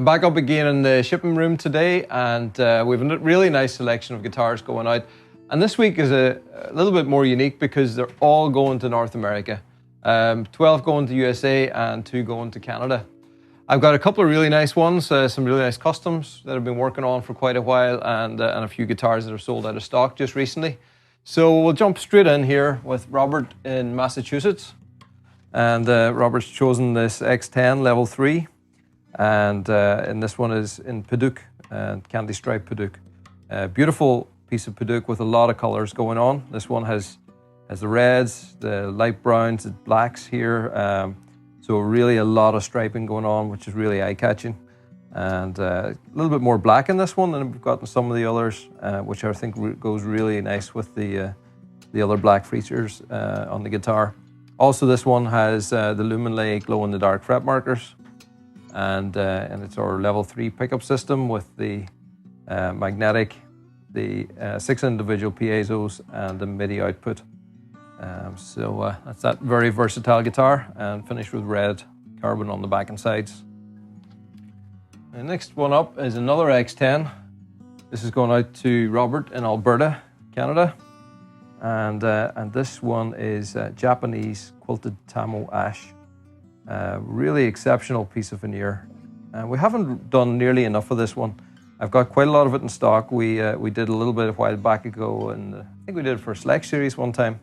I'm back up again in the shipping room today, and we have a really nice selection of guitars going out. And this week is a little bit more unique because they're all going to North America. 12 going to USA and 2 going to Canada. I've got a couple of really nice ones, some really nice customs that I've been working on for quite a while, and a few guitars that are sold out of stock just recently. So we'll jump straight in here with Robert in Massachusetts. And Robert's chosen this X10 level 3. And this one is in Padauk, candy stripe Padauk. Beautiful piece of Padauk with a lot of colors going on. This one has the reds, the light browns, the blacks here. So really a lot of striping going on, which is really eye-catching. And a little bit more black in this one than we've got in some of the others, which I think goes really nice with the other black features on the guitar. Also, this one has the Luminlay glow-in-the-dark fret markers. And it's our level 3 pickup system with the magnetic, the 6 individual piezos and the MIDI output. So that's that very versatile guitar, and finished with red carbon on the back and sides. The next one up is another X10. This is going out to Robert in Alberta, Canada. And this one is Japanese quilted Tamo ash. Really exceptional piece of veneer. We haven't done nearly enough of this one. I've got quite a lot of it in stock. We did a little bit a while back ago, and I think we did it for a Select series one time.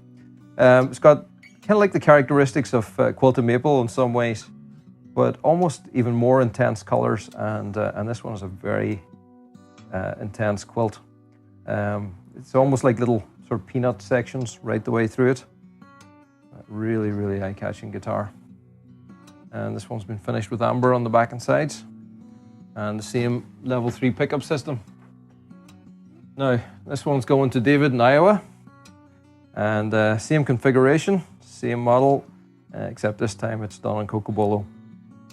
It's got kind of like the characteristics of quilted maple in some ways, but almost even more intense colors. And this one is a very intense quilt. It's almost like little sort of peanut sections right the way through it. Really, really eye-catching guitar. And this one's been finished with amber on the back and sides, and the same level 3 pickup system. Now, this one's going to David in Iowa, and same configuration, same model, except this time it's done on Co.Donegal.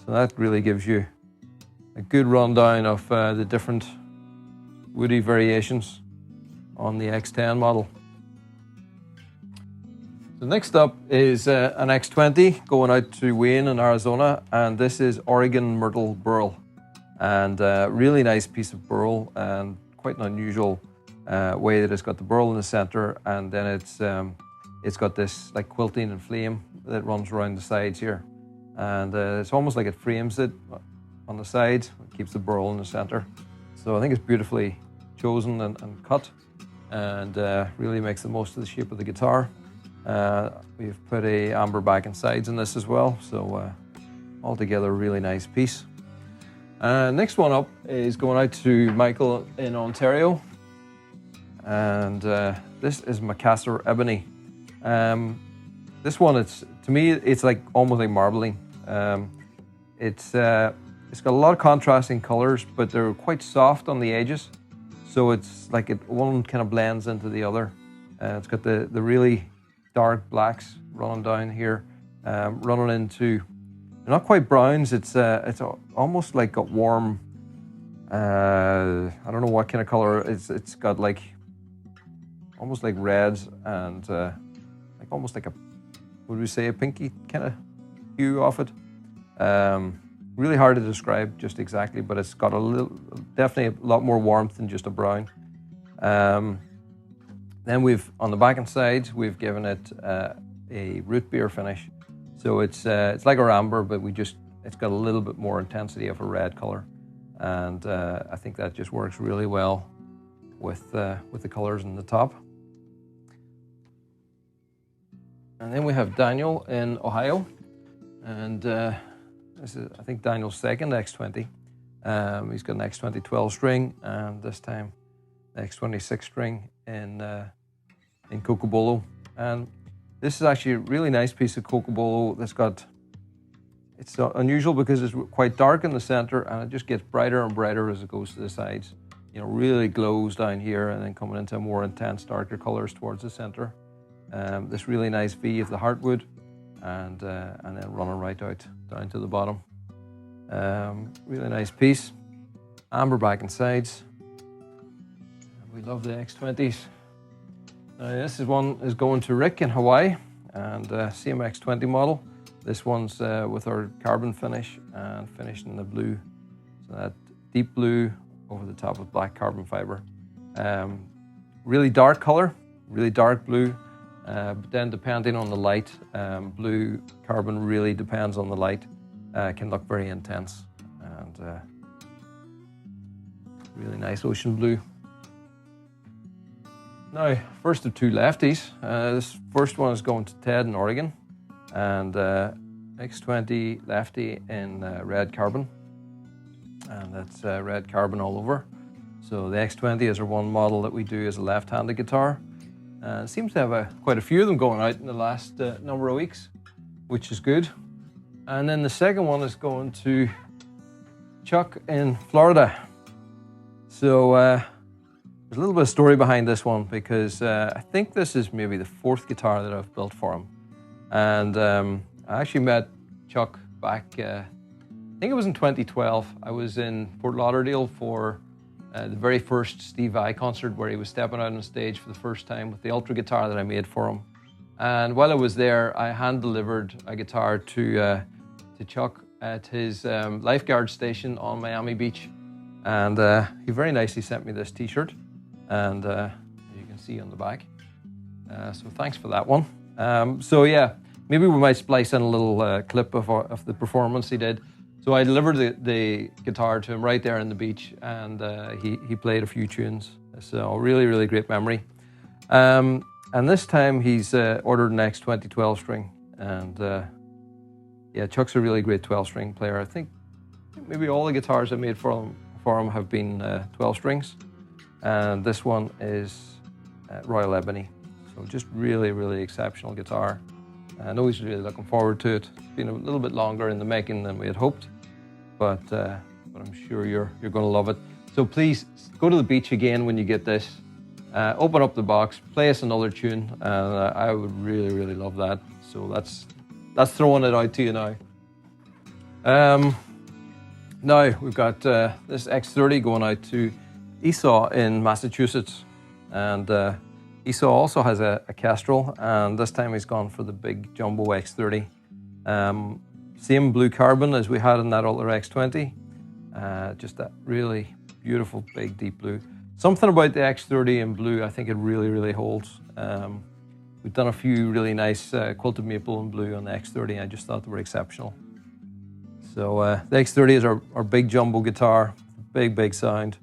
So that really gives you a good rundown of the different woody variations on the X10 model. So next up is an X20 going out to Wayne in Arizona, and this is Oregon Myrtle Burl. And really nice piece of burl, and quite an unusual way that it's got the burl in the center, and then it's got this like quilting and flame that runs around the sides here. And it's almost like it frames it on the sides, it keeps the burl in the center. So I think it's beautifully chosen and cut, and really makes the most of the shape of the guitar. We've put a amber back and sides in this as well, so altogether a really nice piece. Next one up is going out to Michael in Ontario, and this is Macassar Ebony. This one, to me, it's like almost like marbling. It's got a lot of contrasting colors, but they're quite soft on the edges, so it's like one kind of blends into the other. It's got the really dark blacks running down here, running into, they're not quite browns, it's almost like a warm, I don't know what kind of color, it's got like, almost like reds and like almost like a, would we say a pinky kind of hue off it. Really hard to describe just exactly, but it's got definitely a lot more warmth than just a brown. Then on the back and sides, we've given it a root beer finish. So it's like our amber, but it's got a little bit more intensity of a red color. And I think that just works really well with the colors in the top. And then we have Daniel in Ohio. And this is, I think, Daniel's second X20. He's got an X20 12 string, and this time the X26 string in Co.Donegal. And this is actually a really nice piece of Co.Donegal that's it's unusual because it's quite dark in the center, and it just gets brighter and brighter as it goes to the sides. You know, really glows down here, and then coming into more intense, darker colors towards the center. This really nice V of the heartwood, and then running right out down to the bottom. Really nice piece. Amber back and sides. We love the X20s. This one is going to Rick in Hawaii, and same X20 model. This one's with our carbon finish and finished in the blue So that deep blue over the top of black carbon fiber. Really dark color, really dark blue, but then depending on the light, blue carbon really depends on the light, can look very intense, and really nice ocean blue. Now, first of two lefties. This first one is going to Ted in Oregon, and X20 lefty in red carbon, and that's red carbon all over. So the X20 is our one model that we do as a left-handed guitar. It seems to have quite a few of them going out in the last number of weeks, which is good. And then the second one is going to Chuck in Florida. So there's a little bit of story behind this one, because I think this is maybe the fourth guitar that I've built for him. And I actually met Chuck back, I think it was in 2012. I was in Fort Lauderdale for the very first Steve Vai concert, where he was stepping out on stage for the first time with the Ultra guitar that I made for him. And while I was there, I hand-delivered a guitar to Chuck at his lifeguard station on Miami Beach. And he very nicely sent me this t-shirt, and you can see on the back. So thanks for that one. So yeah, maybe we might splice in a little clip of the performance he did. So I delivered the guitar to him right there on the beach, and he played a few tunes. So really, really great memory. And this time he's ordered an X20 12 string, and yeah, Chuck's a really great 12 string player. I think maybe all the guitars I made for him have been 12 strings, and this one is Royal Ebony. So just really, really exceptional guitar. I know he's really looking forward to it. It's been a little bit longer in the making than we had hoped, but I'm sure you're going to love it. So please go to the beach again when you get this. Open up the box, play us another tune, and I would really, really love that. So that's throwing it out to you now. Now we've got this X30 going out to Esau in Massachusetts, and Esau also has a Kestrel, and this time he's gone for the big jumbo X30. Same blue carbon as we had in that Ultra X20, just that really beautiful big deep blue. Something about the X30 in blue, I think it really, really holds. We've done a few really nice quilted maple in blue on the X30, and I just thought they were exceptional. So the X30 is our big jumbo guitar, big sound,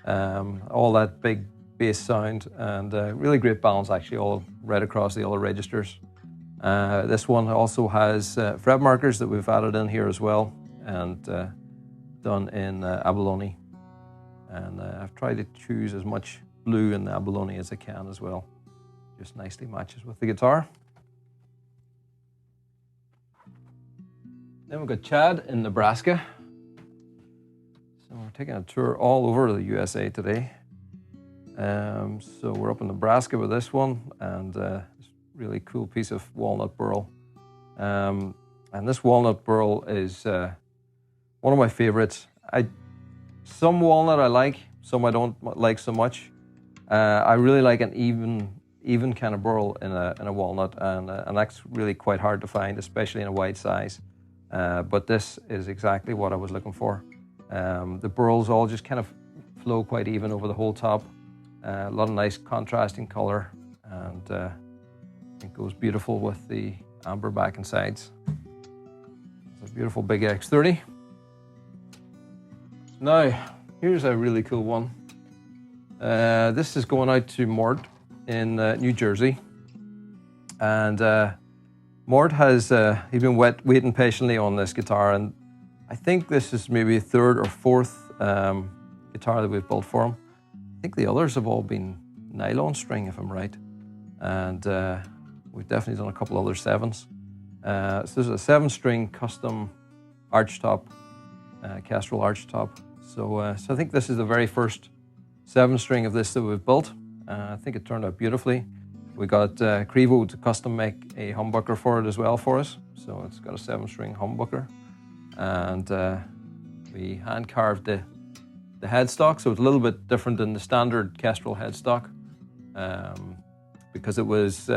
all that big bass sound, and really great balance actually all right across the other registers. This one also has fret markers that we've added in here as well, and done in abalone. And I've tried to choose as much blue in the abalone as I can as well. Just nicely matches with the guitar. Then we've got Chad in Nebraska. So we're taking a tour all over the USA today. So we're up in Nebraska with this one, and this really cool piece of walnut burl. And this walnut burl is one of my favorites. Some walnut I like, some I don't like so much. I really like an even kind of burl in a walnut, and that's really quite hard to find, especially in a wide size. But this is exactly what I was looking for. The burls all just kind of flow quite even over the whole top. A lot of nice contrasting color, and it goes beautiful with the amber back and sides. It's a beautiful big X30. Now, here's a really cool one. This is going out to Mort in New Jersey, and Mort has he's been waiting patiently on this guitar, and I think this is maybe the third or fourth guitar that we've built for him. I think the others have all been nylon string, if I'm right, and we've definitely done a couple other sevens. So this is a 7-string custom archtop, Kestrel archtop. So I think this is the very first 7-string of this that we've built. I think it turned out beautifully. We got Crevo to custom make a humbucker for it as well for us. So it's got a 7-string humbucker, and we hand carved the headstock, so it's a little bit different than the standard Kestrel headstock, because it was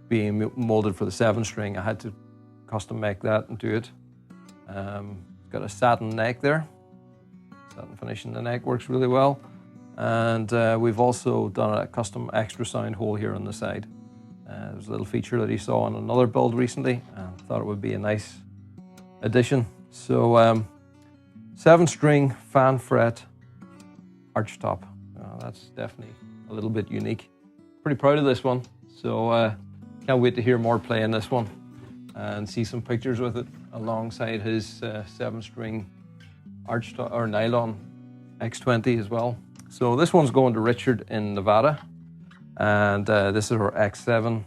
being molded for the 7-string. I had to custom make that and do it. Got a satin neck there, satin finish in the neck works really well. And we've also done a custom extra sound hole here on the side. There's a little feature that he saw on another build recently and thought it would be a nice addition. So 7-string fan fret archtop. That's definitely a little bit unique. Pretty proud of this one. So can't wait to hear more playing this one and see some pictures with it alongside his 7-string archtop or nylon X20 as well. So this one's going to Richard in Nevada, and this is our X7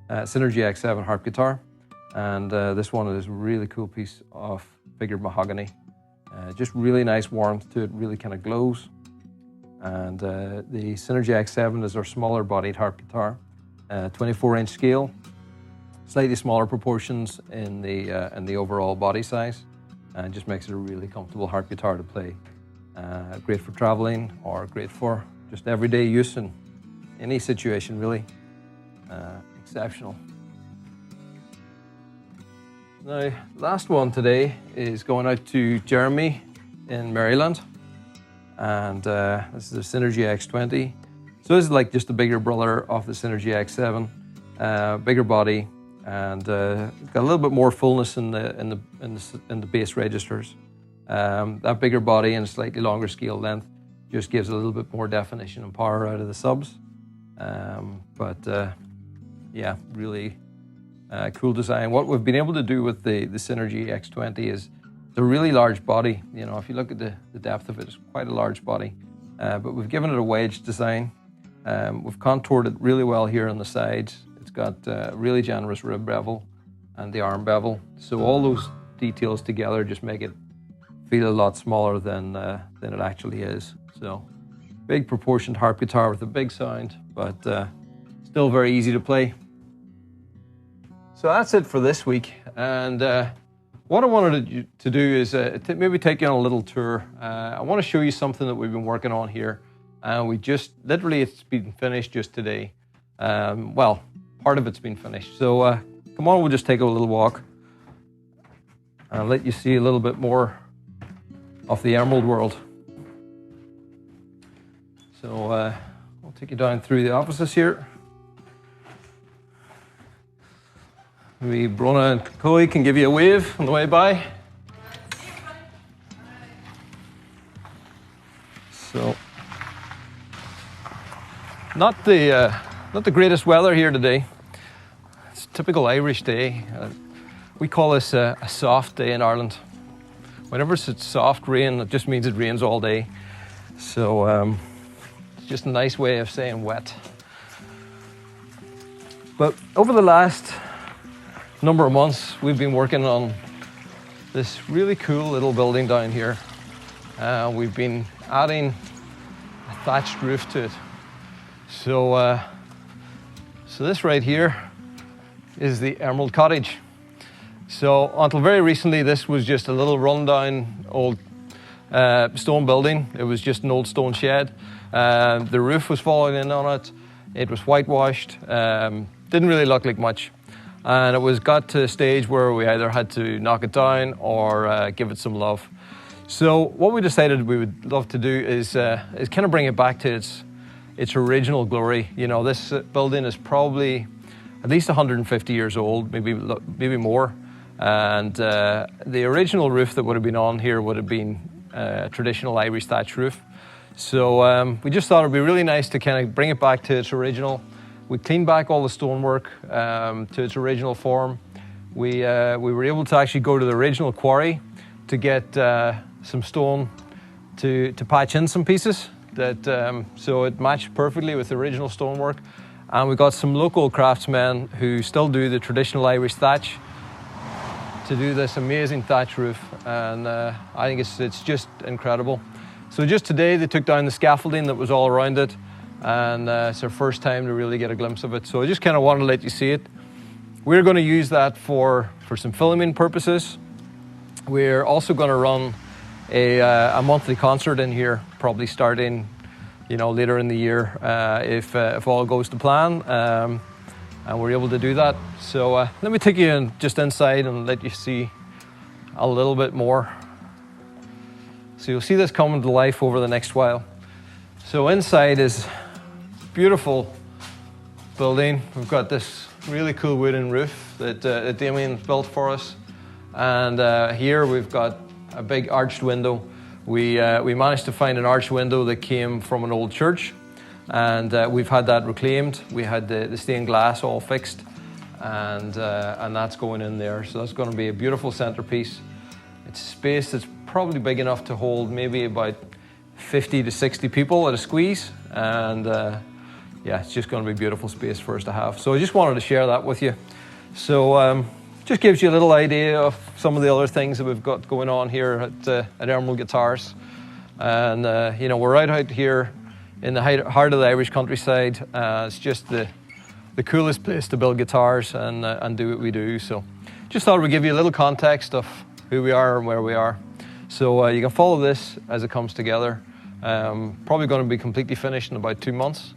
Synergy X7 harp guitar, and this one is a really cool piece of figured mahogany. Just really nice warmth to it, really kind of glows. And the Synergy X7 is our smaller bodied harp guitar, 24-inch scale, slightly smaller proportions in the overall body size, and just makes it a really comfortable harp guitar to play. Great for traveling or great for just everyday use in any situation, really. Exceptional. Now, last one today is going out to Jeremy in Maryland, and this is the Synergy X20. So this is like just the bigger brother of the Synergy X7, bigger body, and got a little bit more fullness in the bass registers. That bigger body and slightly longer scale length just gives a little bit more definition and power out of the subs. Yeah, really cool design. What we've been able to do with the Synergy X20 is it's a really large body. You know, if you look at the depth of it, it's quite a large body. But we've given it a wedge design. We've contoured it really well here on the sides. It's got a really generous rib bevel and the arm bevel. So all those details together just make it feel a lot smaller than it actually is. So big proportioned harp guitar with a big sound, but still very easy to play. So that's it for this week. And what I wanted to do is maybe take you on a little tour. I want to show you something that we've been working on here. And we just, literally it's been finished just today. Well, part of it's been finished. So come on, we'll just take a little walk and let you see a little bit more of the emerald world. So I'll take you down through the offices here. Maybe Brona and Chloe can give you a wave on the way by. So, not the greatest weather here today. It's a typical Irish day. We call this a soft day in Ireland. Whenever it's soft rain, it just means it rains all day. So it's just a nice way of saying wet. But over the last number of months, we've been working on this really cool little building down here. We've been adding a thatched roof to it. So this right here is the Emerald Cottage. So until very recently, this was just a little rundown old stone building. It was just an old stone shed. The roof was falling in on it. It was whitewashed. Didn't really look like much. And it got to a stage where we either had to knock it down or give it some love. So what we decided we would love to do is kind of bring it back to its original glory. You know, this building is probably at least 150 years old, maybe more. And the original roof that would have been on here would have been a traditional Irish thatch roof. So we just thought it'd be really nice to kind of bring it back to its original. We cleaned back all the stonework to its original form. We were able to actually go to the original quarry to get some stone to patch in some pieces that so it matched perfectly with the original stonework. And we got some local craftsmen who still do the traditional Irish thatch to do this amazing thatch roof, and I think it's just incredible. So just today they took down the scaffolding that was all around it, and it's their first time to really get a glimpse of it. So I just kind of wanted to let you see it. We're going to use that for some filming purposes. We're also going to run a monthly concert in here, probably starting, you know, later in the year if all goes to plan, and we're able to do that. So let me take you just inside and let you see a little bit more. So you'll see this coming to life over the next while. So inside is beautiful building. We've got this really cool wooden roof that Damien built for us. And here we've got a big arched window. We managed to find an arched window that came from an old church, and we've had that reclaimed. We had the stained glass all fixed, and that's going in there. So that's going to be a beautiful centerpiece. It's a space that's probably big enough to hold maybe about 50 to 60 people at a squeeze, and yeah, it's just going to be a beautiful space for us to have. So I just wanted to share that with you. So just gives you a little idea of some of the other things that we've got going on here at Emerald Guitars. And you know, we're right out here in the heart of the Irish countryside. It's just the coolest place to build guitars and do what we do. So just thought we'd give you a little context of who we are and where we are. So you can follow this as it comes together. Probably going to be completely finished in about 2 months.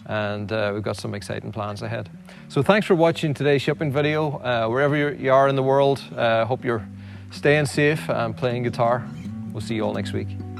And we've got some exciting plans ahead. So thanks for watching today's shipping video. Wherever you are in the world, hope you're staying safe and playing guitar. We'll see you all next week.